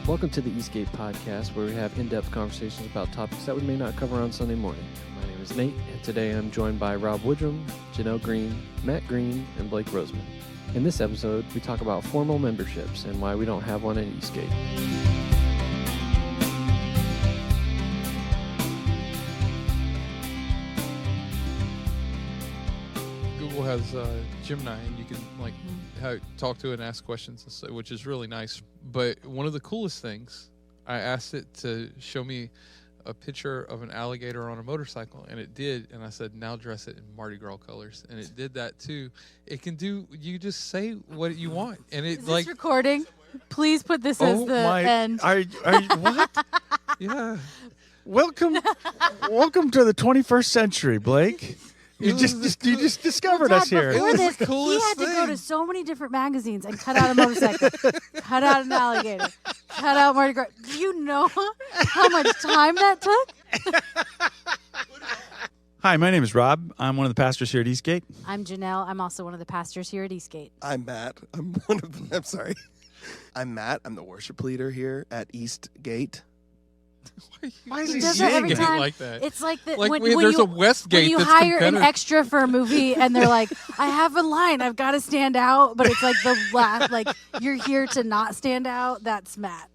Welcome to the egcfpodcast, where we have in-depth conversations about topics that we may not cover on Sunday morning. My name is Nate, and today I'm joined by Rob Woodrum, Janelle Green, Matt Green, and Blake Roseman. In this episode, we talk about formal memberships and why we don't have one at Eastgate. Google has Gemini, and you can talk to it and ask questions, which is really nice. But one of the coolest things, I asked it to show me a picture of an alligator on a motorcycle, and it did. And I said, now dress it in Mardi Gras colors, and it did that too. It can do. You just say what you want, and it Is this recording? Please put this as the end. Are what? Yeah. Welcome to the 21st century, Blake. You just discovered us here. Before It was this, the coolest he had to go thing. to so many different magazines and cut out a motorcycle, cut out an alligator, cut out Mardi Gras. Do you know how much time that took? Hi, my name is Rob. I'm one of the pastors here at Eastgate. I'm Janelle. I'm also one of the pastors here at Eastgate. I'm Matt. I'm Matt. I'm the worship leader here at Eastgate. Why is He he does that every saying it time. like that? It's like Like when there's you, a Westgate when you that's hire an competitive. extra for a movie and they're like, I have a line, I've got to stand out, but it's like the last, like you're here to not stand out. That's Matt.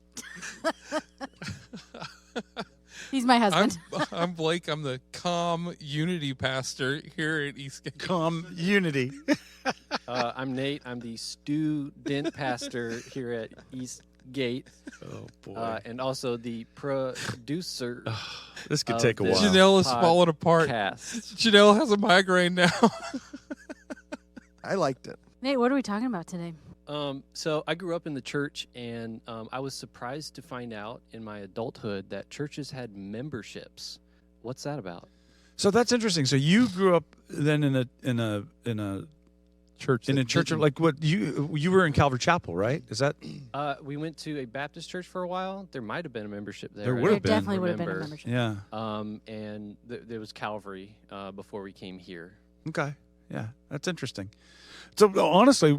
He's my husband. I'm Blake. I'm the calm unity pastor here at Eastgate. Unity. I'm Nate. I'm the student pastor here at Eastgate, Oh, boy. and also the producer. This could of take a this while. Janelle is falling apart. podcast. Janelle has a migraine now. I liked it. Nate, what are we talking about today? So I grew up in the church, and I was surprised to find out in my adulthood that churches had memberships. What's that about? So that's interesting. So you grew up then in a Church. like what you were in Calvary Chapel, right? Is that We went to a Baptist church for a while. There might have been a membership there. There I would have don't been. Definitely would have been a remember. membership. yeah? And there was Calvary before we came here. Okay. Yeah, that's interesting. So honestly,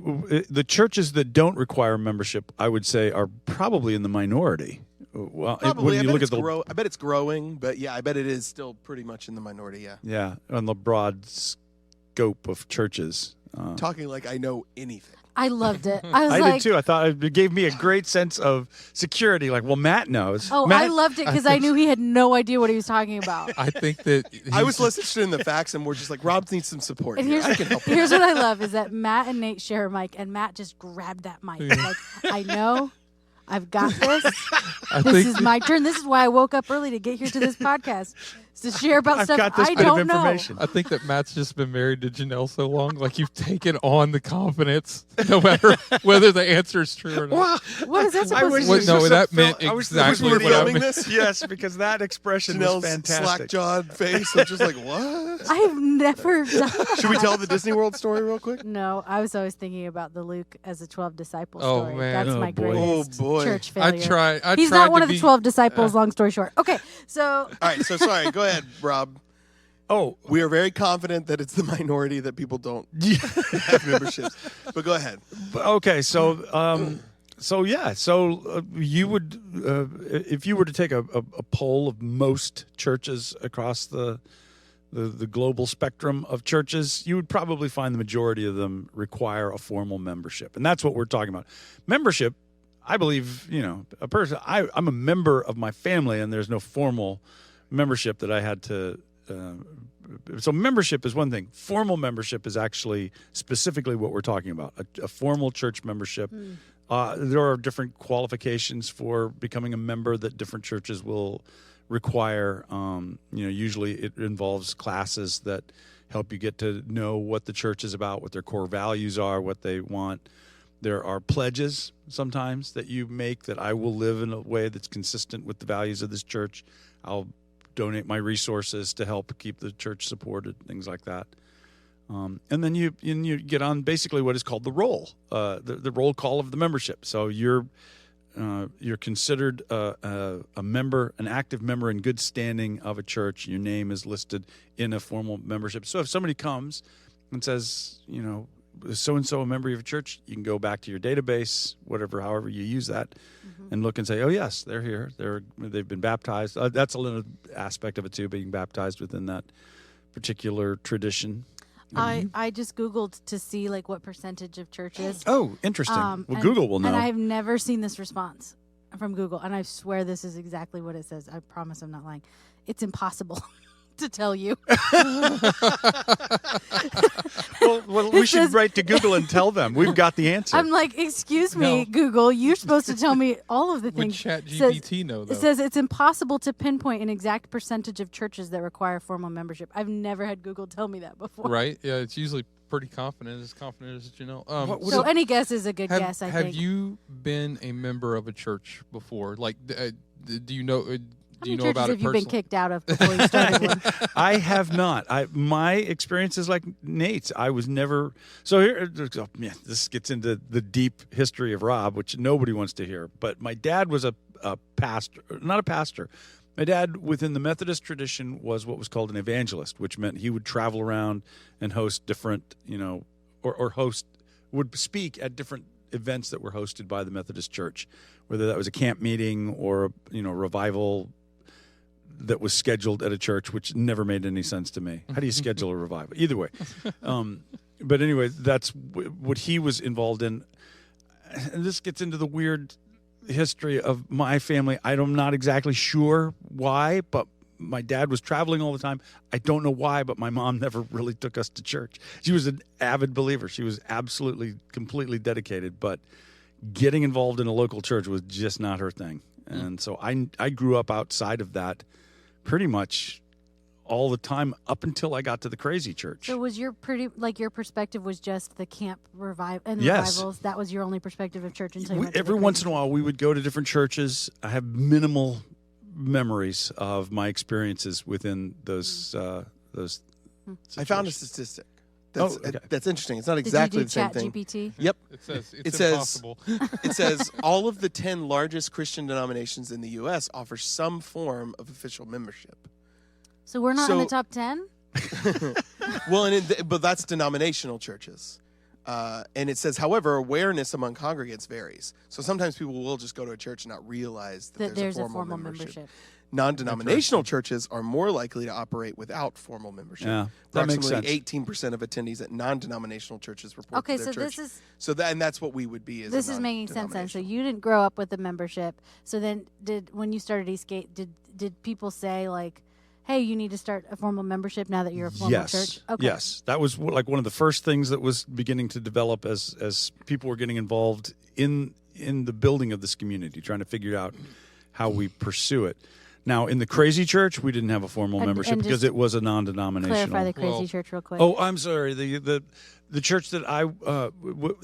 the churches that don't require membership, I would say, are probably in the minority. Well, Probably. when you look at the I bet it's growing, but yeah, I bet it is still pretty much in the minority. Yeah. on the broad scope of churches. Talking like I know anything. I loved it. I was I like, did too. I thought it gave me a great sense of security. Like, well, Matt knows. oh, Matt, I loved it because I knew he had no idea what he was talking about. I think that I was listening in the facts, and we're just like, Rob needs some support. And Here. I can help. here's what I love is that Matt and Nate share a mic, and Matt just grabbed that mic. Like, I know, I've got this. I This think is my turn. This is why I woke up early to get here to this podcast, is to share about I've stuff got this I bit of don't know. information. I think that Matt's just been married to Janelle so long. Like you've taken on the confidence, no matter whether the answer is true or not. What is that I supposed wish to Wait, this be? no, was that a meant film. I wish this exactly was what I filming meant. this. Yes, because that expression was Janelle's fantastic. slack-jawed face. I'm just like, what? I have never done that. Should we tell the Disney World story real quick? No, I was always thinking about the Luke as a 12 disciples Oh, story. man. That's Oh, my boy. greatest Oh, boy. church I failure. tried. He's not one of the 12 disciples, long story short. Okay, so All right. So sorry. Go ahead, Rob. Oh, We are very confident that it's the minority that people don't have memberships. But go ahead. okay. So, you would, if you were to take a poll of most churches across the global spectrum of churches, you would probably find the majority of them require a formal membership, and that's what we're talking about. Membership, I believe, a person. I'm a member of my family, and there's no formal membership that I had to. So membership is one thing. Formal membership is actually specifically what we're talking about, a formal church membership. There are different qualifications for becoming a member that different churches will require. Usually it involves classes that help you get to know what the church is about, what their core values are, what they want. There are pledges sometimes that you make that I will live in a way that's consistent with the values of this church. I'll donate my resources to help keep the church supported, things like that. And then you get on basically what is called the roll, the roll call of the membership. So you're considered a member, an active member in good standing of a church. Your name is listed in a formal membership. So if somebody comes and says, is so-and-so a member of your church? You can go back to your database, however you use that, and look and say, oh, yes, they're here. They've been baptized. That's a little aspect of it, too, being baptized within that particular tradition. I just Googled to see like what percentage of churches. Oh, interesting. Google will know. And I've never seen this response from Google, and I swear this is exactly what it says. I promise I'm not lying. It's impossible to tell you. well we should write to Google and tell them. We've got the answer. I'm like, excuse me, No. Google, you're supposed to tell me all of the Would things. ChatGPT know, though? It says it's impossible to pinpoint an exact percentage of churches that require formal membership. I've never had Google tell me that before. Right? Yeah, it's usually pretty confident, as you know. So any guess is a good guess, I have think. you been a member of a church before? Like, do you know? How Do you many know churches about it have you been personally? kicked out of before you started one? I have not. My experience is like Nate's. I was never. So here, this gets into the deep history of Rob, which nobody wants to hear. But my dad was a pastor, not a pastor. My dad, within the Methodist tradition, was what was called an evangelist, which meant he would travel around and host different, would speak at different events that were hosted by the Methodist Church, whether that was a camp meeting or revival that was scheduled at a church, which never made any sense to me. How do you schedule a revival? Either way. But anyway, that's what he was involved in. And this gets into the weird history of my family. I'm not exactly sure why, but my dad was traveling all the time. I don't know why, but my mom never really took us to church. She was an avid believer. She was absolutely, completely dedicated, but getting involved in a local church was just not her thing. And so I grew up outside of that pretty much all the time up until I got to the crazy church. So was your perspective was just the camp and Yes. revivals? That was your only perspective of church until you went to Every the once crazy in a while, we would go to different churches. I have minimal memories of my experiences within those. I found a statistic. Oh, okay. That's interesting. It's not Did exactly you the do same Chat thing. GPT? Yep. It says It it's says- impossible. It says all of the 10 largest Christian denominations in the U.S. offer some form of official membership. So we're not in So- the top 10? Well, but that's denominational churches. And it says, however, awareness among congregants varies. So sometimes people will just go to a church and not realize that That there's a formal membership. Non-denominational churches are more likely to operate without formal membership. Yeah, that makes sense. Approximately 18% of attendees at non-denominational churches report Okay, to their so church. this is And that's what we would be. As this a is making sense then. So non-denominational. you didn't grow up with a membership. So then when you started Eastgate, did people say like, hey, you need to start a formal membership now that you're a formal church? Okay. Yes, that was like one of the first things that was beginning to develop as people were getting involved in the building of this community, trying to figure out how we pursue it. Now, in the crazy church, we didn't have a formal And- membership and because just it was a non-denominational. Clarify the crazy Well- church real quick. Oh, I'm sorry. The church that I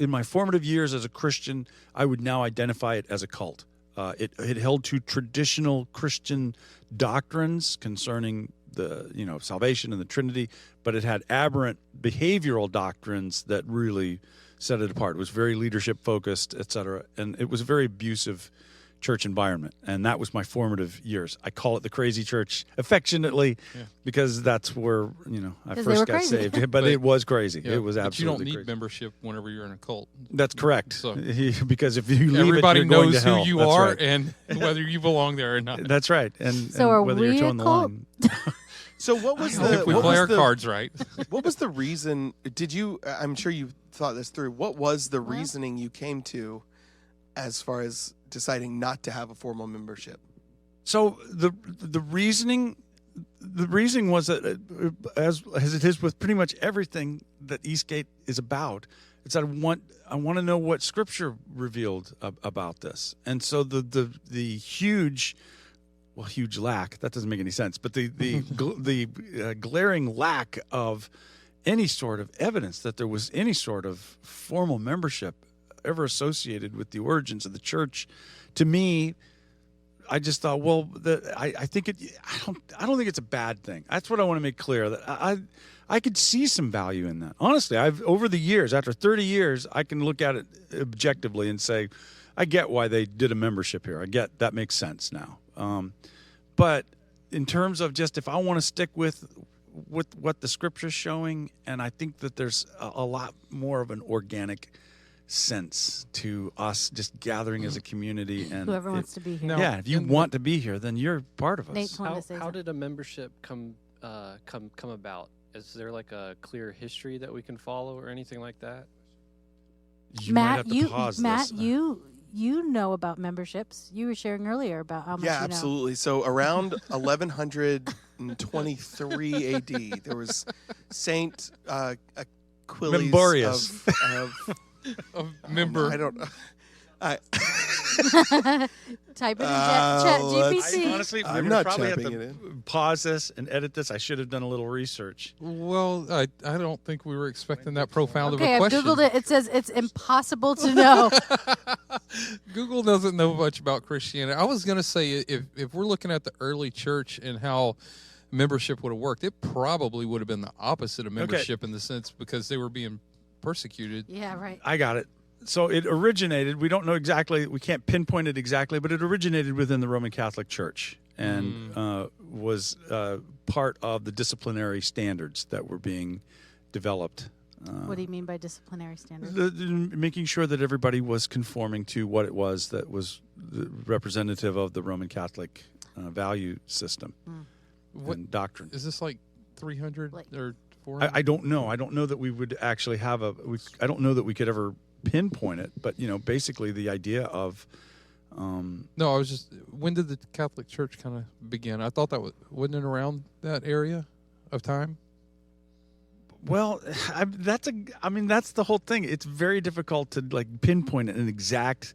in my formative years as a Christian, I would now identify it as a cult. It held to traditional Christian doctrines concerning the salvation and the Trinity, but it had aberrant behavioral doctrines that really set it apart. It was very leadership focused, etc., and it was a very abusive church environment, and that was my formative years. I call it the crazy church affectionately because that's where I 'Cause they were first got crazy. saved. But it was crazy. Yeah, It was but absolutely you don't need crazy. membership whenever you're in a cult. That's correct. So- Because if you leave Everybody it, you're going knows to hell. who you That's are right. and whether you belong there or not. That's right. And, So and are whether we you're a towing the cult? line. So what was If we what play was our the- cards right. What was the reason? Did you? I'm sure you thought this through. What was the reasoning you came to, as far as deciding not to have a formal membership? So the reasoning was that as it is with pretty much everything that Eastgate is about, it's that I want to know what Scripture revealed about this, and so the huge lack, that doesn't make any sense, but the glaring lack of any sort of evidence that there was any sort of formal membership ever associated with the origins of the church, to me, I just thought, well, I don't think it's a bad thing. That's what I want to make clear, that I could see some value in that. Honestly, over the years, after 30 years, I can look at it objectively and say, I get why they did a membership here. I get that makes sense now. But in terms of just if I want to stick with with what the scripture's showing, and I think that there's a lot more of an organic sense to us just gathering as a community. And Whoever wants to be here. No. yeah, if you want to be here, then you're part of us. Nate's wanted to say How something. did a membership come about? Is there like a clear history that we can follow or anything like that? You might have Matt, to pause Matt, this. you know about memberships. You were sharing earlier about how much Yeah, you know. absolutely. So around 1123 AD, there was Saint Achilles Memborius. of A member. I don't know. Type it in chat let's- GPT. Honestly, I'm we're gonna not probably have typing to it in. pause this and edit this. I should have done a little research. Well, I don't think we were expecting that profound Okay, of a I've question. Googled it. It says it's impossible to know. Google doesn't know much about Christianity. I was going to say if we're looking at the early church and how membership would have worked, it probably would have been the opposite of membership in the sense because they were being persecuted. Yeah, right. I got it. So it originated, we don't know exactly, we can't pinpoint it exactly, but it originated within the Roman Catholic Church and was part of the disciplinary standards that were being developed. What do you mean by disciplinary standards? Making sure that everybody was conforming to what it was that was representative of the Roman Catholic value system What and doctrine. is this like 300 Like- or 400? I don't know. I don't know that we would actually have I don't know that we could ever pinpoint it, but basically the idea of No, I was just. When did the Catholic Church kind of begin? I thought that wasn't it around that area of time. well, that's the whole thing. It's very difficult to like pinpoint an exact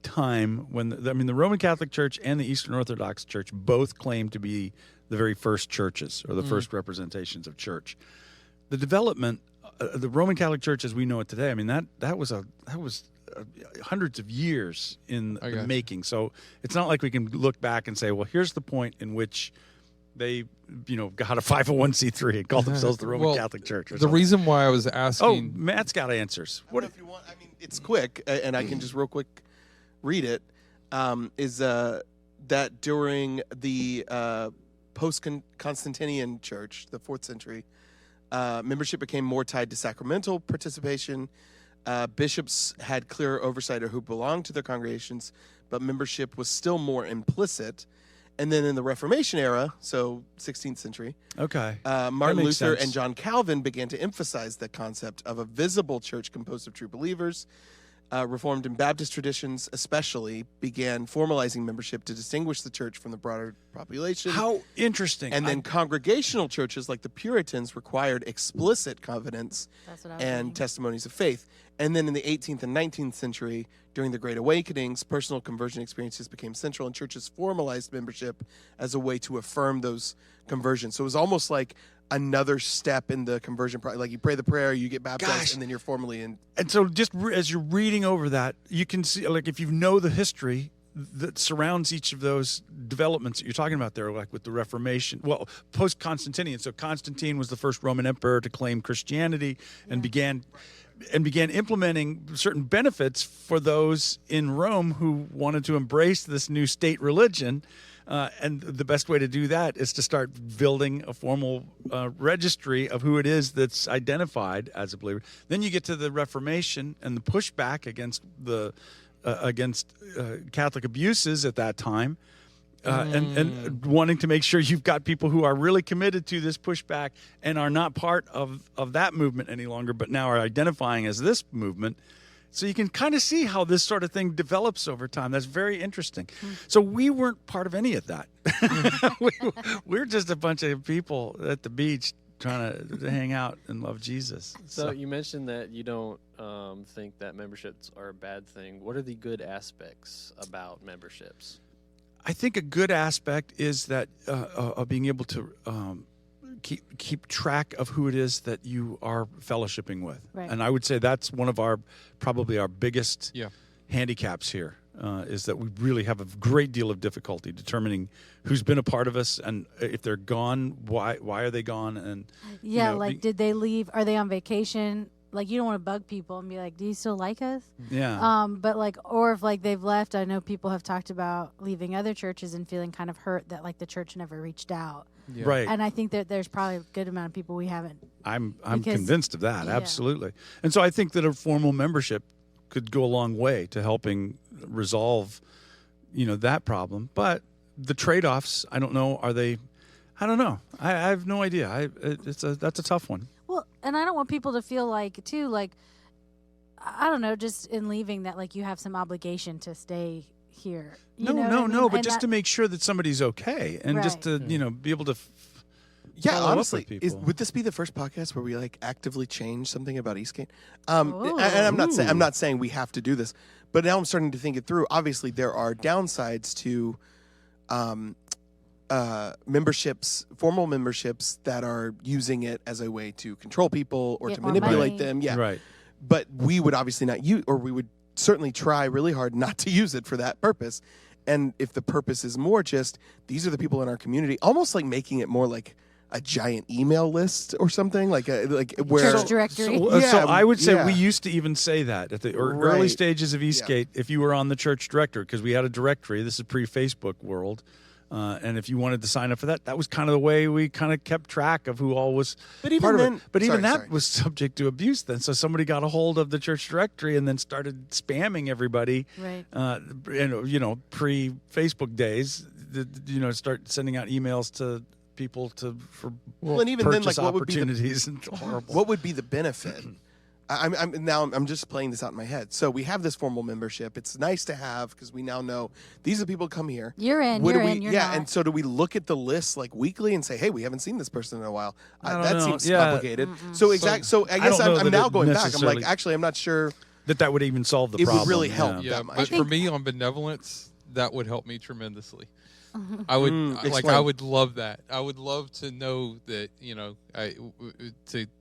time when the Roman Catholic Church and the Eastern Orthodox Church both claim to be the very first churches or the first representations of church. The development, the Roman Catholic Church as we know it today, that was hundreds of years in I the gotcha. making. So it's not like we can look back and say, well, here's the point in which they, got a 501c3 and called themselves the Roman Well, Catholic Church. Or The something. reason why I was Oh, asking. Matt's got answers. What if you want? I mean, it's quick, and I can just real quick read it. Is that during the post-Constantinian Church, the 4th century, membership became more tied to sacramental participation. Bishops had clearer oversight of who belonged to their congregations, but membership was still more implicit. And then in the Reformation era, so 16th century, Okay. Martin makes Luther sense. and John Calvin began to emphasize the concept of a visible church composed of true believers. Reformed and Baptist traditions, especially, began formalizing membership to distinguish the church from the broader population. How interesting. And then congregational churches like the Puritans required explicit covenants That's what I was and reading. testimonies of faith. And then in the 18th and 19th century, during the Great Awakenings, personal conversion experiences became central, and churches formalized membership as a way to affirm those conversions. So it was almost like another step in the conversion process. Like you pray the prayer, you get baptized, Gosh. and then you're formally in. And so just as you're reading over that, you can see, like, if you know the history that surrounds each of those developments that you're talking about there, like with the Reformation, well, post-Constantinian. So Constantine was the first Roman emperor to claim Christianity and began implementing certain benefits for those in Rome who wanted to embrace this new state religion. And the best way to do that is to start building a formal registry of who it is that's identified as a believer. Then you get to the Reformation and the pushback against Catholic abuses at that time, and wanting to make sure you've got people who are really committed to this pushback and are not part of that movement any longer, but now are identifying as this movement. So you can kind of see how this sort of thing develops over time. That's very interesting. So we weren't part of any of that. We're just a bunch of people at the beach trying to hang out and love Jesus. So you mentioned that you don't think that memberships are a bad thing. What are the good aspects about memberships? I think a good aspect is that of being able to keep track of who it is that you are fellowshipping with. Right. And I would say that's one of probably our biggest Yeah. handicaps here, is that we really have a great deal of difficulty determining who's been a part of us, and if they're gone, why are they gone? And Yeah, like did they leave? Are they on vacation? like you don't want to bug people and be like, do you still like us? Yeah. But like, or if like they've left, I know people have talked about leaving other churches and feeling kind of hurt that like the church never reached out. Yeah. Right. And I think that there's probably a good amount of people we haven't. I'm Because- convinced of that. yeah. Absolutely. And so I think that a formal membership could go a long way to helping resolve, that problem. But the trade-offs, I don't know. Are they? I don't know. I have no idea. That's a tough one. Well, and I don't want people to feel like too, like, I don't know, just in leaving that like you have some obligation to stay here. You know what I mean? But And just that- to make sure that somebody's okay, and just to be able to. Yeah, follow up honestly, with people. would this be the first podcast where we like actively change something about Eastgate? Ooh. And I'm not saying we have to do this, but now I'm starting to think it through. Obviously, there are downsides to memberships, formal memberships that are using it as a way to control people or Get to more manipulate money. them. Yeah, Right. but we would obviously not use, or we would certainly try really hard not to use it for that purpose. And if the purpose is more just these are the people in our community, almost like making it more like a giant email list or something like where Church directory. So Yeah, I would say yeah. we used to even say that at the early Right. stages of Eastgate, if you were on the church directory, because we had a directory. This is pre-Facebook world. And if you wanted to sign up for that, that was kind of the way we kind of kept track of who all was But even part then- of it. But even sorry, that sorry. was subject to abuse then. So somebody got a hold of the church directory and then started spamming everybody. Right. Pre-Facebook days, start sending out emails to people for Well, and even then, purchase like, what would be the- opportunities and horrible. what would be the benefit? I'm just playing this out in my head. So we have this formal membership. It's nice to have because we now know these are people who come here. You're in, What do you're we, in, you're yeah, not. and so do we look at the list like weekly and say, hey, we haven't seen this person in a while? I don't That know. seems Yeah. complicated. So So I guess don't know I'm that now it going back. I'm necessarily- like, actually, I'm not sure. that would even solve the It would problem. really help. Yeah, that much. but think- for me on benevolence, that would help me tremendously. I would explain. I would love that. I would love to know that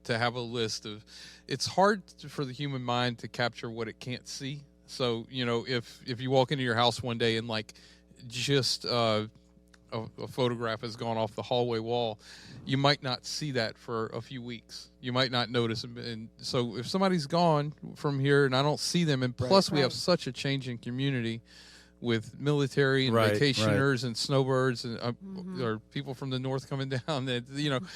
to have a list of. It's hard for the human mind to capture what it can't see. So if you walk into your house one day and like just a photograph has gone off the hallway wall, you might not see that for a few weeks. You might not notice them. And so if somebody's gone from here and I don't see them, and plus we have Right. such a changing community with military and Right, vacationers and snowbirds and or people from the north coming down, that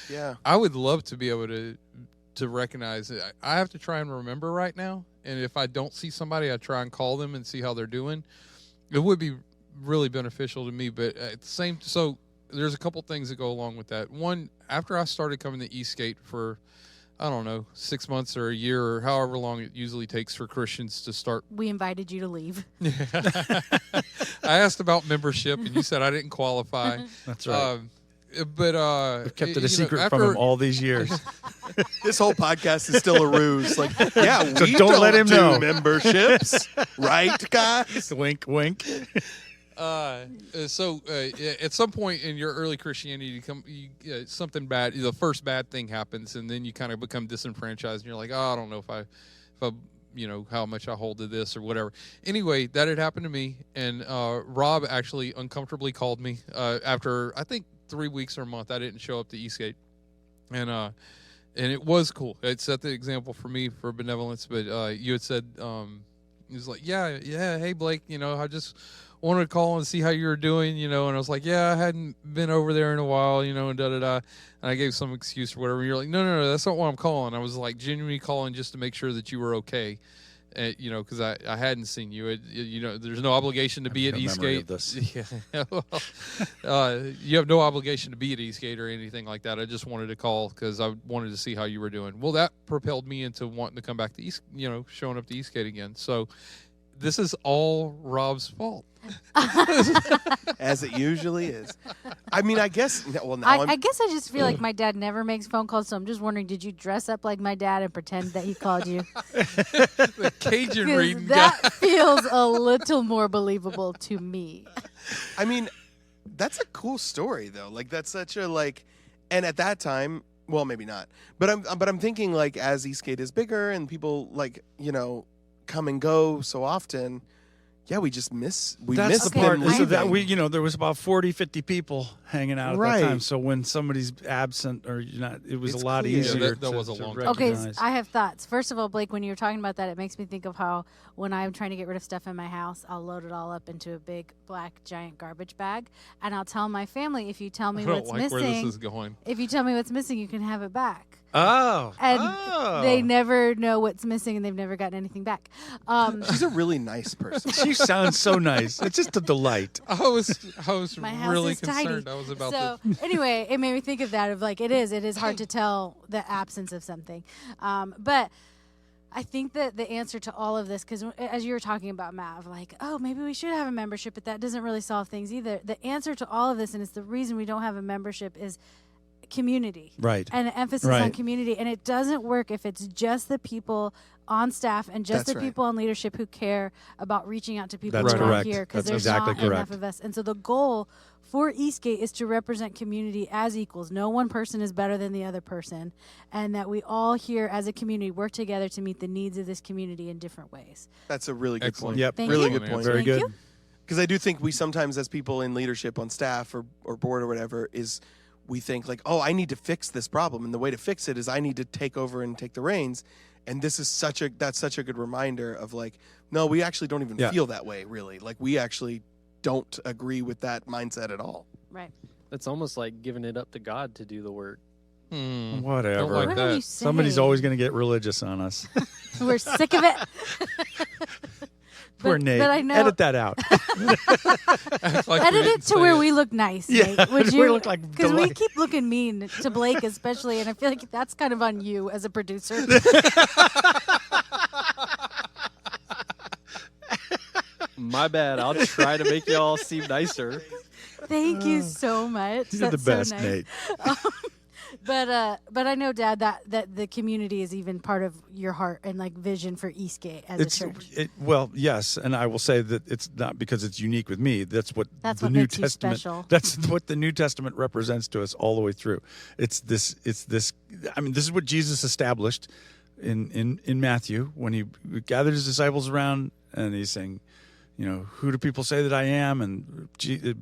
Yeah. I would love to be able to recognize it. I have to try and remember right now, and if I don't see somebody, I try and call them and see how they're doing. It would be really beneficial to me, but at the same, so there's a couple things that go along with that. One, after I started coming to Eastgate for, I don't know, 6 months or a year or however long it usually takes for Christians to start. We invited you to leave. I asked about membership, and you said I didn't qualify. That's right. But We've kept it a you know, secret from after- him all these years. This whole podcast is still a ruse. Like, yeah, we don't let him do know. memberships, right, guys? Wink, wink. So at some point in your early Christianity, something bad, the first bad thing happens, and then you kind of become disenfranchised, and you're like, oh, I don't know if I how much I hold to this or whatever. Anyway, that had happened to me, and Rob actually uncomfortably called me after I think 3 weeks or a month. I didn't show up to Eastgate, and it was cool. It set the example for me for benevolence. But you had said he was like, yeah, hey Blake, I just wanted to call and see how you were doing, and I was like, yeah, I hadn't been over there in a while, and da-da-da, and I gave some excuse or whatever, and you're like, no, that's not what I'm calling. I was like genuinely calling just to make sure that you were okay, because I hadn't seen you. There's no obligation to be at no memory Eastgate. of this. Yeah, well, you have no obligation to be at Eastgate or anything like that. I just wanted to call because I wanted to see how you were doing. Well, that propelled me into wanting to come back to East, showing up to Eastgate again. So this is all Rob's fault. As it usually is. I mean, I guess. Well, now I guess I just feel like my dad never makes phone calls, so I'm just wondering, did you dress up like my dad and pretend that he called you? The Cajun 'Cause reading that guy. feels a little more believable to me. I mean, that's a cool story though. Like that's such a and at that time, well, maybe not. But I'm thinking like as Eastgate is bigger and people come and go so often, yeah, we just miss That's the them part. So leaving. that there was about 40, 50 people hanging out at Right. that time. So when somebody's absent or you're not, it was It's a lot clear. easier. Yeah, that to, was a to long time. Okay, recognize. I have thoughts. First of all, Blake, when you were talking about that, it makes me think of how when I'm trying to get rid of stuff in my house, I'll load it all up into a big black giant garbage bag, and I'll tell my family, if you tell me I don't what's like where missing, this is going. if you tell me what's missing, you can have it back. Oh, And they never know what's missing, and they've never gotten anything back. She's a really nice person. She sounds so nice. It's just a delight. I was My house really is tidy. concerned. I was about So anyway, it made me think of that. Of like, it is hard to tell the absence of something, but I think that the answer to all of this, because as you were talking about, Matt, of like, oh, maybe we should have a membership, but that doesn't really solve things either. The answer to all of this, and it's the reason we don't have a membership, is community. Right. And an emphasis Right. on community. And it doesn't work if it's just the people on staff and just That's the right. people on leadership who care about reaching out to people That's who aren't correct. here, because That's there's exactly not correct. enough of us. And so the goal for Eastgate is to represent community as equals. No one person is better than the other person, and that we all here as a community work together to meet the needs of this community in different ways. That's a really good Excellent. point. Yep. Thank Really you. good point. Very Thank good. you. Because I do think we sometimes, as people in leadership on staff or board or whatever, is we think like, oh, I need to fix this problem, and the way to fix it is I need to take over and take the reins. And this is such a good reminder of like, no, we actually don't even Yeah. feel that way, really. Like we actually don't agree with that mindset at all. Right. That's almost like giving it up to God to do the work. Whatever. Don't like Whatever that. you say. Somebody's always going to get religious on us. We're sick of it. Poor Nate. But I know. Edit that out. Act like we Edit didn't it to say where it. we look nice. Yeah, Nate. Would we you? look like because we delight. keep looking mean to Blake, especially, and I feel like that's kind of on you as a producer. My bad. I'll try to make y'all seem nicer. Thank you so much. You're the That's best, so nice. Nate. But I know, Dad, that the community is even part of your heart and like vision for Eastgate as a church. Well, yes, and I will say that it's not because it's unique with me. That's what That's the what New makes you Testament. special. That's what the New Testament represents to us all the way through. It's this. I mean, this is what Jesus established in Matthew when he gathered his disciples around and he's saying, you know, who do people say that I am? And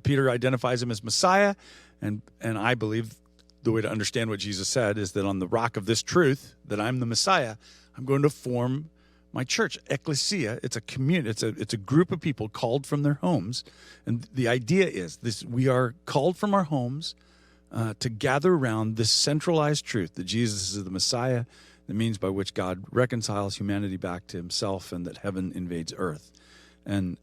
Peter identifies him as Messiah, and I believe the way to understand what Jesus said is that on the rock of this truth, that I'm the Messiah, I'm going to form my church, ecclesia. It's a community. It's a group of people called from their homes, and the idea is this: we are called from our homes to gather around this centralized truth that Jesus is the Messiah, the means by which God reconciles humanity back to Himself, and that heaven invades earth. And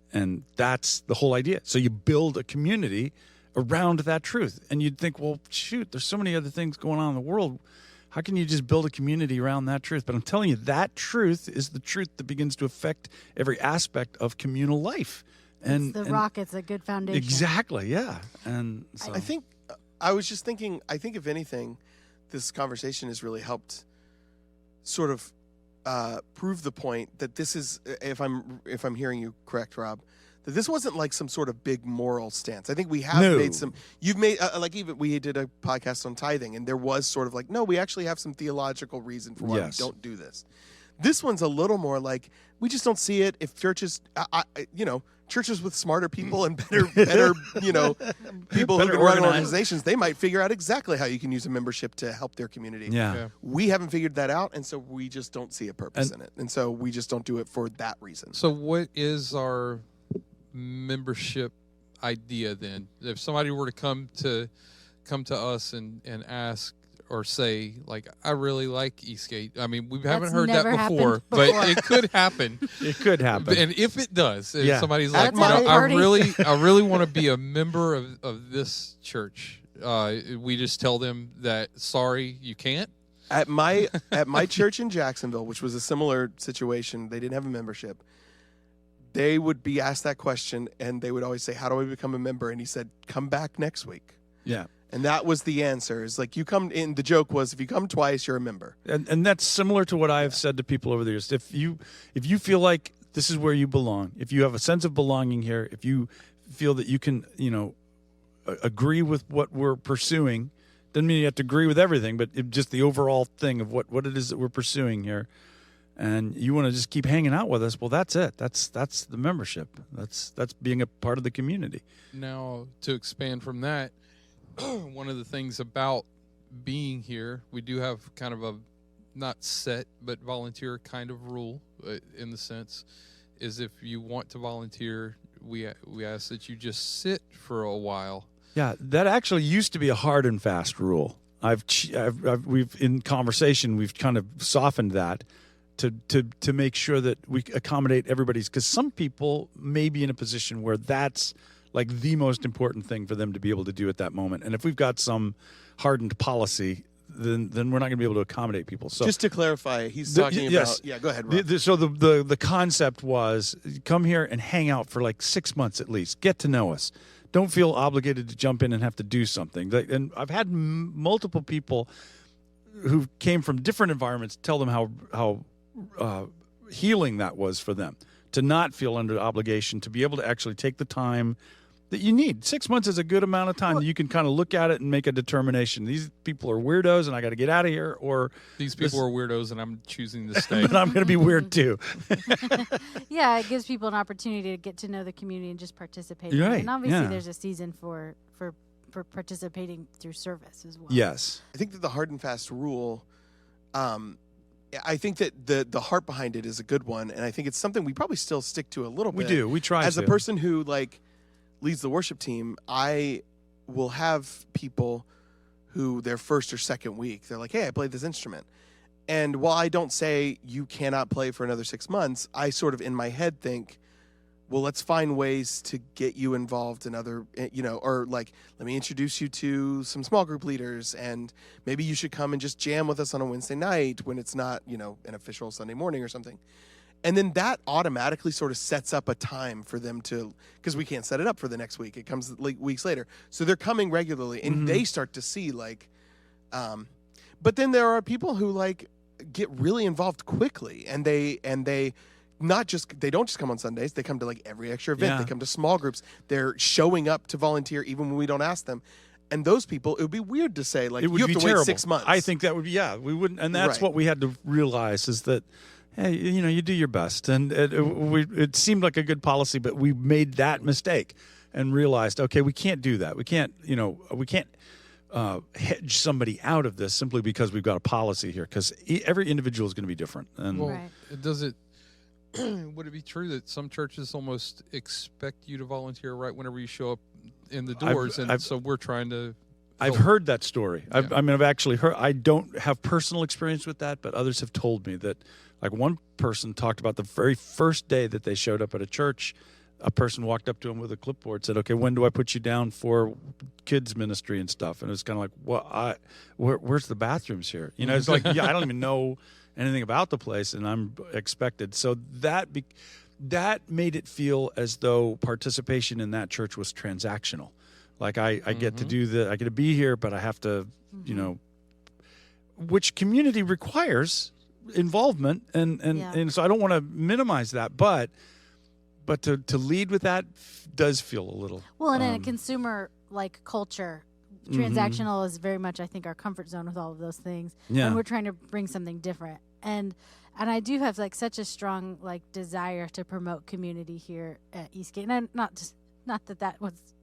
that's the whole idea. So you build a community around that truth. And you'd think, well, shoot, there's so many other things going on in the world. How can you just build a community around that truth? But I'm telling you, that truth is the truth that begins to affect every aspect of communal life. And It's the rock. It's a good foundation. Exactly, yeah. And so, I think I was just thinking. I think if anything, this conversation has really helped sort of prove the point that this is, if I'm hearing you correct, Rob, that this wasn't like some sort of big moral stance. I think we have No. made some. You've made like even we did a podcast on tithing, and there was sort of like, no, we actually have some theological reason for why Yes. we don't do this. This one's a little more like we just don't see it. If churches, churches with smarter people and better, people who Better can run organized. organizations, they might figure out exactly how you can use a membership to help their community. yeah. Yeah. We haven't figured that out, and so we just don't see a purpose in it, and so we just don't do it for that reason. So what is our membership idea then? If somebody were to come to us and ask or say, like, I really like Eastgate. I mean, we haven't That's heard that never before, happened before. but it could happen. It could happen. And if it does, if Yeah. somebody's At like, my I party. really want to be a member of this church, we just tell them that, sorry, you can't. At my church in Jacksonville, which was a similar situation, they didn't have a membership. They would be asked that question, and they would always say, "How do I become a member?" And he said, "Come back next week." Yeah. And that was the answer. Is like you come in. The joke was, if you come twice, you're a member. And that's similar to what I've said to people over the years. If you feel like this is where you belong, if you have a sense of belonging here, if you feel that you can, agree with what we're pursuing, doesn't mean you have to agree with everything, but just the overall thing of what it is that we're pursuing here. and you want to just keep hanging out with us, well, that's it. That's the membership. That's being a part of the community. Now, to expand from that, one of the things about being here, we do have kind of a not set but volunteer kind of rule in the sense is if you want to volunteer, we ask that you just sit for a while. Yeah, that actually used to be a hard and fast rule. We've in conversation we've kind of softened that to make sure that we accommodate everybody's, because some people may be in a position where that's like the most important thing for them to be able to do at that moment. And if we've got some hardened policy, then we're not going to be able to accommodate people. So just to clarify, he's talking about. Yeah, go ahead, Rob. So the concept was come here and hang out for like 6 months at least. Get to know us. Don't feel obligated to jump in and have to do something. And I've had multiple people who came from different environments tell them how healing that was for them to not feel under obligation, to be able to actually take the time that you need. 6 months is a good amount of time that you can kind of look at it and make a determination. These people are weirdos and I got to get out of here, or these people are weirdos and I'm choosing to stay. But I'm going to be weird too. Yeah, it gives people an opportunity to get to know the community and just participate. You're right, And obviously yeah. there's a season for participating through service as well. Yes. I think that the hard and fast rule, I think that the heart behind it is a good one, and I think it's something we probably still stick to a little We bit. do. We try As to. a person who leads the worship team, I will have people who their first or second week, they're like, hey, I played this instrument. And while I don't say you cannot play for another 6 months, I sort of in my head think, well, let's find ways to get you involved in other, or like, let me introduce you to some small group leaders, and maybe you should come and just jam with us on a Wednesday night when it's not, an official Sunday morning or something. And then that automatically sort of sets up a time for them to, because we can't set it up for the next week. It comes weeks later. So they're coming regularly, and they start to see but then there are people who get really involved quickly, and they don't just come on Sundays. They come to every extra event. Yeah. They come to small groups. They're showing up to volunteer even when we don't ask them. And those people, it would be weird to say it would you have be to terrible. wait 6 months. I think that would be, we wouldn't, and that's Right. what we had to realize is that, hey, you do your best, and it seemed like a good policy, but we made that mistake and realized, okay, we can't do that. We can't, hedge somebody out of this simply because we've got a policy here, because every individual is going to be different. And Well, Right. would it be true that some churches almost expect you to volunteer right whenever you show up in the doors, so we're trying to I've help? heard that story. Yeah. I've actually heard. I don't have personal experience with that, but others have told me that. Like one person talked about the very first day that they showed up at a church, a person walked up to him with a clipboard, said, "Okay, when do I put you down for kids ministry and stuff?" And it was kind of like, "Well, where's the bathrooms here?" It's like, I don't even know anything about the place, and I'm expected. So that made it feel as though participation in that church was transactional. Like I get to do I get to be here, but I have to, which community requires involvement, and so I don't want to minimize that, but to lead with that does feel a little Well, and in a consumer culture, transactional is very much, I think, our comfort zone with all of those things. Yeah. And we're trying to bring something different. And I do have such a strong desire to promote community here at Eastgate. And not that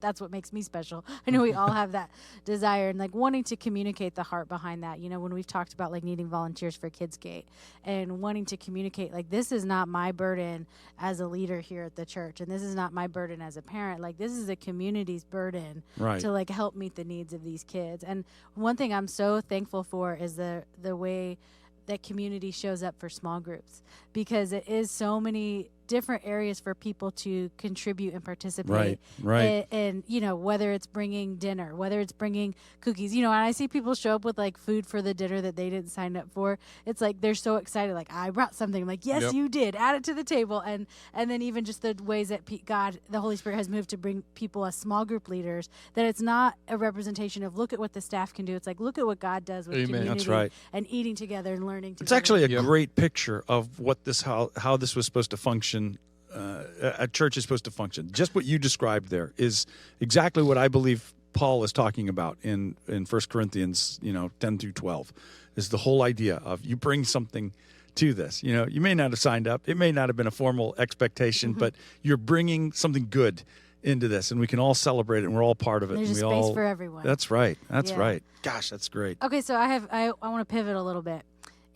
that's what makes me special. I know we all have that desire and wanting to communicate the heart behind that. When we've talked about needing volunteers for Kidsgate and wanting to communicate this is not my burden as a leader here at the church, and this is not my burden as a parent. This is the community's burden Right. to help meet the needs of these kids. And one thing I'm so thankful for is the way that community shows up for small groups, because it is so many different areas for people to contribute and participate. Right. And whether it's bringing dinner, whether it's bringing cookies, and I see people show up with food for the dinner that they didn't sign up for. It's they're so excited. I brought something. I'm yes, Yep. you did. Add it to the table. And then even just the ways that God, the Holy Spirit, has moved to bring people as small group leaders, that it's not a representation of look at what the staff can do. It's look at what God does with Amen. community. That's right. And eating together and learning together. It's actually a Yep. great picture of what how this was supposed to function. A church is supposed to function. Just what you described there is exactly what I believe Paul is talking about in 1 Corinthians 10 through 12, is the whole idea of you bring something to this. You know, you may not have signed up. It may not have been a formal expectation, but you're bringing something good into this, and we can all celebrate it, and we're all part of it. There's and a we space all, for everyone. That's right. That's Yeah. right. Gosh, that's great. Okay, so I want to pivot a little bit.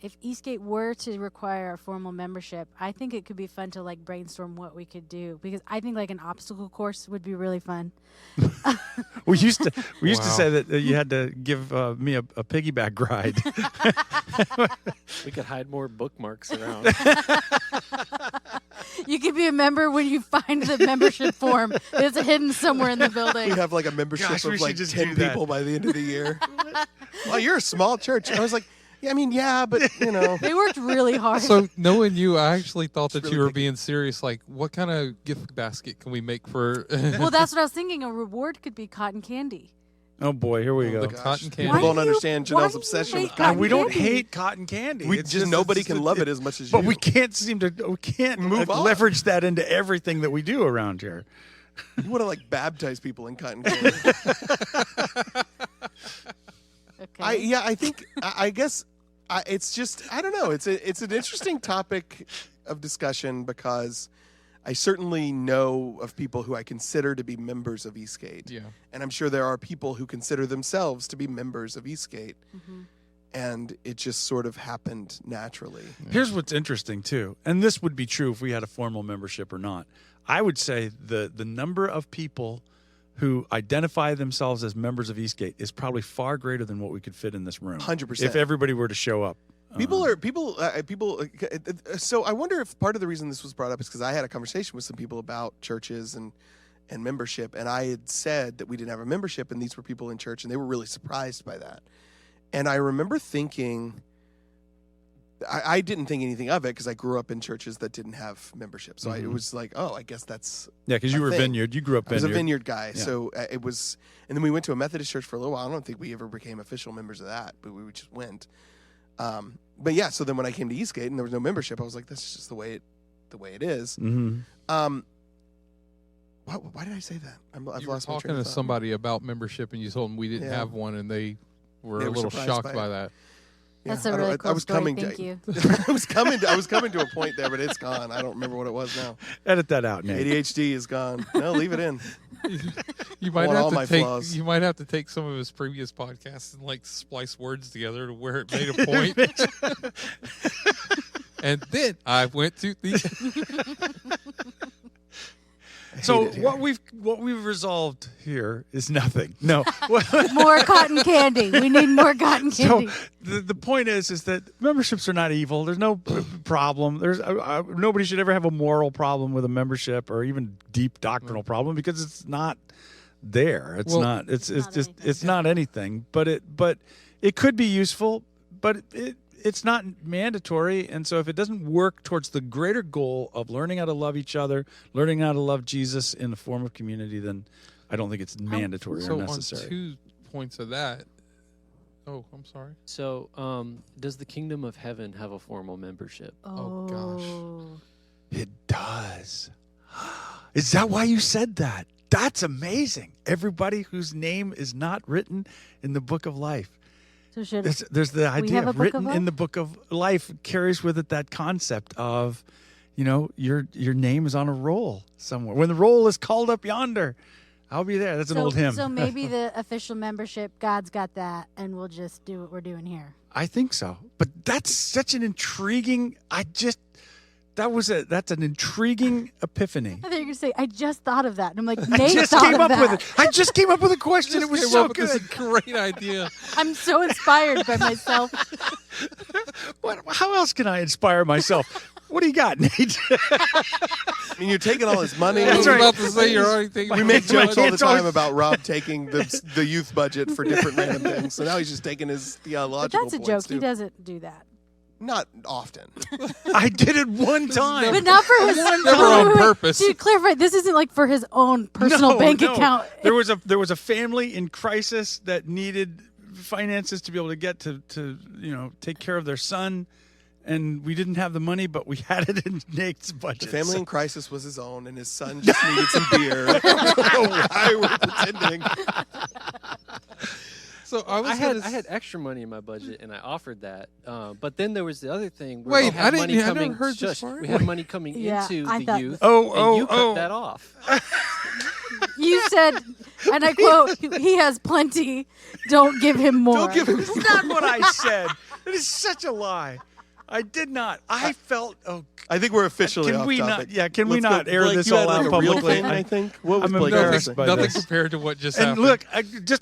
If Eastgate were to require a formal membership, I think it could be fun to like brainstorm what we could do, because I think like an obstacle course would be really fun. We used to Wow. say that you had to give me a piggyback ride. We could hide more bookmarks around. You could be a member when you find the membership form. It's hidden somewhere in the We building. have like a membership Gosh, we of should like just 10 do that. people by the end of the year. Well, you're a small church. I was like, yeah, I mean, yeah, but you know. They worked really hard. So knowing you, I actually thought that really you were picky. being serious. Like, what kind of gift basket can we make for Well, that's what I was thinking. A reward could be cotton candy. Oh boy, here we the go. cotton People candy? don't do you- understand why Janelle's do you obsession hate with cotton cotton We don't candy? hate cotton candy. We It's just nobody it's can love it as much as you. But we can't Move on. leverage that into everything that we do around here. You want to like baptize people in cotton candy. Okay. I think I guess it's just I don't know. It's an interesting topic of discussion because I certainly know of people who I consider to be members of Eastgate, Yeah. and I'm sure there are people who consider themselves to be members of Eastgate, Mhm. and it just sort of happened naturally. Here's what's interesting too, and this would be true if we had a formal membership or not. I would say the number of people who identify themselves as members of Eastgate is probably far greater than what we could fit in this room. 100%. If everybody were to show up. People. So I wonder if part of the reason this was brought up is because I had a conversation with some people about churches and membership, and I had said that we didn't have a membership, and these were people in church, and they were really surprised by that. And I remember thinking, I didn't think anything of it because I grew up in churches that didn't have membership, so it was like, oh, I guess that's. Yeah, because you my were thing. Vineyard. You grew up I was Vineyard. a Vineyard guy, Yeah. so it was. And then we went to a Methodist church for a little while. I don't think we ever became official members of that, but we just went. But yeah, so then when I came to Eastgate and there was no membership, I was like, "That's just the way it is." Mm-hmm. Why did I say that? I've You were lost my talking train to of thought. somebody about membership, and you told them we didn't Yeah. have one, and they were They a were little surprised shocked by by it. that. That's Yeah, a I don't- really I cool was story. coming Thank to, you. I was coming to a point there, but it's gone. I don't remember what it was now. Edit that out, Nate. ADHD is gone. No, leave it in. You might want all have my to take. flaws. You might have to take some of his previous podcasts and like splice words together to where it made a point. And then I went to the. So hate it here. what we've resolved here is nothing. No. More cotton candy. We need more cotton So candy. the point is that memberships are not evil. There's no problem. There's nobody should ever have a moral problem with a membership or even deep doctrinal problem because it's not there. It's Well- not. It's Not just anything. it's not anything. But it could be useful. But it's not mandatory. And so if it doesn't work towards the greater goal of learning how to love each other, learning how to love Jesus in the form of community, then I don't think it's mandatory or So on necessary. 2 points of that. Oh, I'm sorry. So, does the kingdom of heaven have a formal membership? Oh, gosh. Oh. It does. Is that why you said that? That's amazing. Everybody whose name is not written in the book of life. So should There's the idea have a of book of written life? in the book of life carries with it that concept of, your name is on a roll somewhere. When the roll is called up yonder, I'll be there. That's an old hymn. So maybe the official membership, God's got that, and we'll just do what we're doing here. I think so. But that's such an intriguing. That's an intriguing epiphany. I thought you were going to say, I just thought of that. And I'm like, I Nate just thought came of up that. with it. I just came up with a question. It was Came so up with good. this great idea. I'm so inspired by myself. How else can I inspire myself? What do you got, Nate? I mean, you're taking all his money. I was right. about to say you're already thinking. We make jokes all the It's always- time about Rob taking the youth budget for different random things. So now he's just taking his But theological that's a points joke. too. He doesn't do that. Not often. I did it one time. But not for his Never on purpose. To clarify, this isn't like for his own personal bank No. account. There was a family in crisis that needed finances to be able to get to take care of their son, and we didn't have the money, but we had it in Nate's budget. The family in crisis was his own, and his son just needed some beer. I don't know why we're pretending. So I was I had gonna I had extra money in my budget, and I offered that. But then there was the other thing. Where Wait, we had I money never coming. heard this shush, part. we had money coming Yeah, into I the thought- youth. Oh, and you cut oh. that off. You said, and I quote, "He has plenty. Don't give him more." Don't give him. It's not what I said. It is such a lie. I did not. I felt. Oh, I think we're officially Can off we topic. not- yeah, can we Let's not go. air Blake, this you had all like out a real publicly? thing, I think. What was I'm Blake embarrassed saying? by nothing this. compared to what just and happened. look,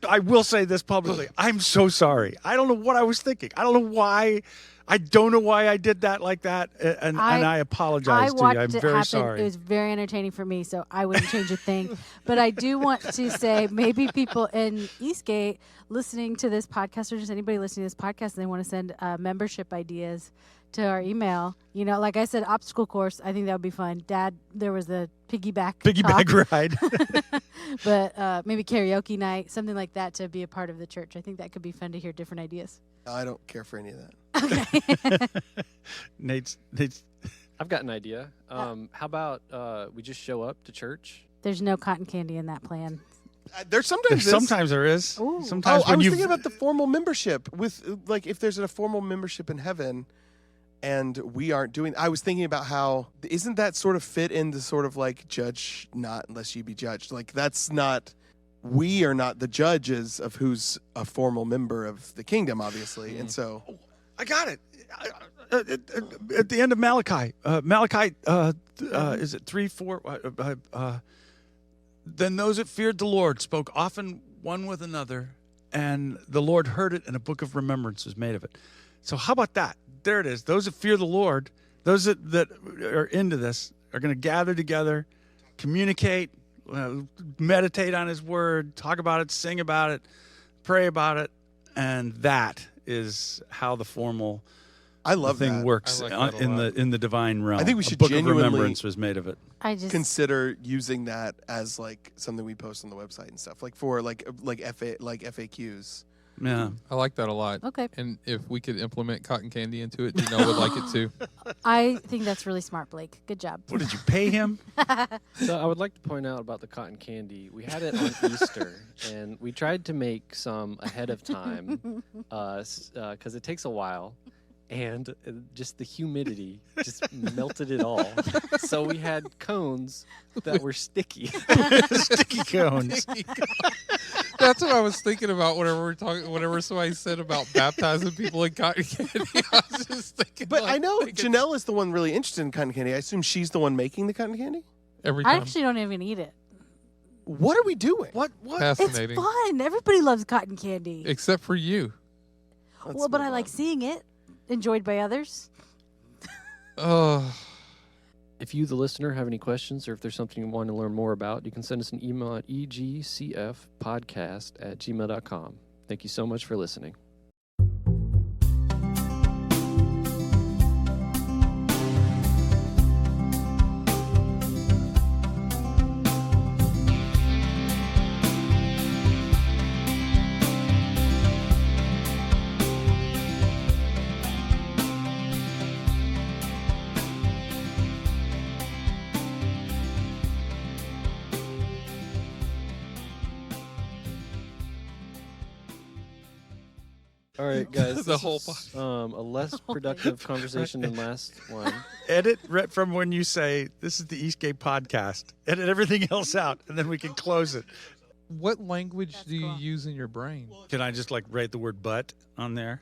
I will say this publicly. I'm so sorry. I don't know what I was thinking. I don't know why. I don't know why I did that like that, and I I apologize to watched you. I'm it very happen. sorry. It was very entertaining for me, so I wouldn't change a thing. But I do want to say maybe people in Eastgate listening to this podcast, or just anybody listening to this podcast, and they want to send membership ideas to our email. You know, like I said, obstacle course. I think that would be fun. Dad, there was a piggyback talk, ride. but maybe karaoke night, something like that, to be a part of the church. I think that could be fun to hear different ideas. I don't care for any of that. Okay. Nate's. I've got an idea. How about we just show up to church? There's no cotton candy in that plan. There's sometimes Sometimes there is. Ooh. Sometimes Oh, I when was you thinking about the formal membership with like if there's a formal membership in heaven and we aren't doing I was thinking about how isn't that sort of fit into sort of like judge not unless you be judged. Like that's not we are not the judges of who's a formal member of the kingdom, obviously. And so I got it. At the end of Malachi, is it 3:4? Then those that feared the Lord spoke often one with another, and the Lord heard it, and a book of remembrance was made of it. So how about that? There it is. Those that fear the Lord, those that are into this, are going to gather together, communicate, meditate on His Word, talk about it, sing about it, pray about it, and that is how the formal I love thing that. works I like that a lot. in the divine realm. I think we A should book genuinely- of remembrance was made of it. I just Consider using that as like something we post on the website and stuff. Like for like FAQs. Yeah. I like that a lot. okay. And if we could implement cotton candy into it, Janelle would like it too. I think that's really smart, Blake. Good job. What did you pay him? So I would like to point out about the cotton candy. We had it on Easter, and we tried to make some ahead of time because it takes a while, and just the humidity just melted it all. So we had cones that were sticky. Sticky cones. That's what I was thinking about whenever somebody said about baptizing people in cotton candy. I was just thinking. But like, I know thinking Janelle is the one really interested in cotton candy. I assume she's the one making the cotton candy. every I time. actually don't even eat it. What are we doing? What? Fascinating. It's fun. Everybody loves cotton candy. Except for you. Let's Well, but move I like on. seeing it enjoyed by others. Oh, If you, the listener, have any questions or if there's something you want to learn more about, you can send us an email at egcfpodcast@gmail.com. Thank you so much for listening. All right, guys. The this whole is, a less productive conversation than last one. Edit right from when you say this is the Eastgate podcast. Edit everything else out, and then we can close it. what language do you cool. use in your brain? Can I just like write the word "but" on there?